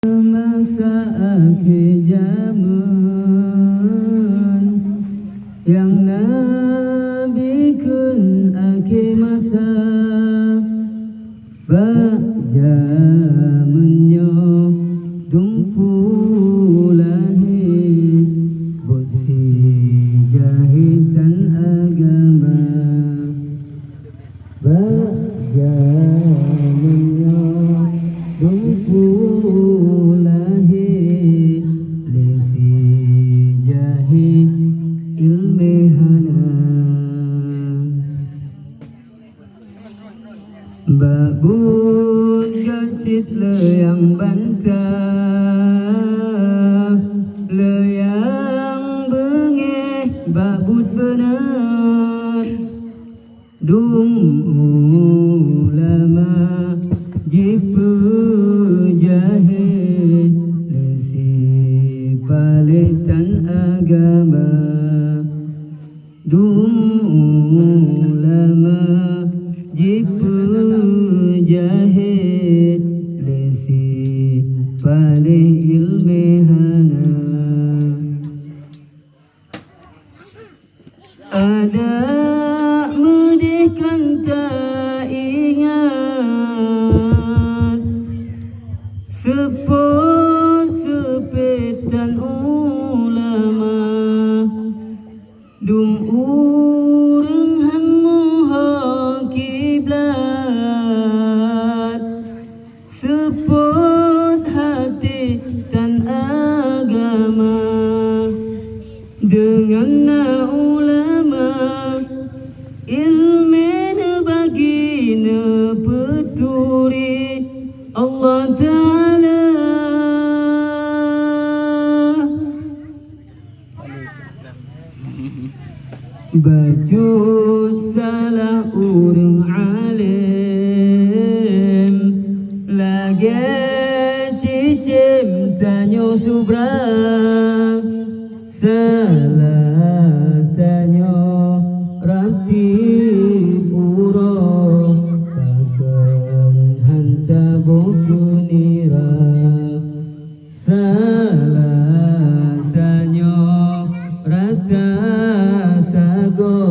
Masa akhir zaman yang Nabi kun akhir masa berjamannya dumpu lahir bukti jahitan agama berjamannya dumpu babut gacit leyang bantah leyang bengeh babut benar dum ulama jipu jahil lesi palitan agama dum ulama jipu jahil lesi palih ilmihana ada mudikan tak ingat sepot sepetan ulama dum urang hamu kiblat sepot hati tan agama dengan na ulama ilmu bagi na peturi Allah Ta'ala bajut salah urang alim lagi cicim tanyo subra salah tanyo rati puro takkan hanta boku nira salah tanyo rata sago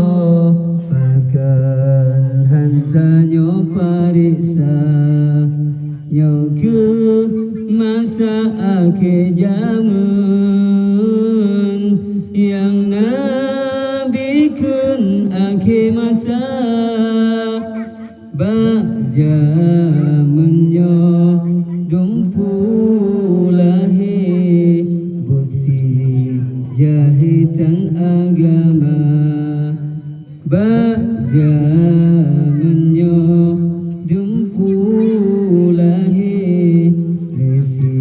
bahkan hantanyo pariksa yo ke masa akhir zaman yang Nabi kun akhir masa berjamannya dumpu lahir bukti jahitan agama berjamannya dumpu lahir lesi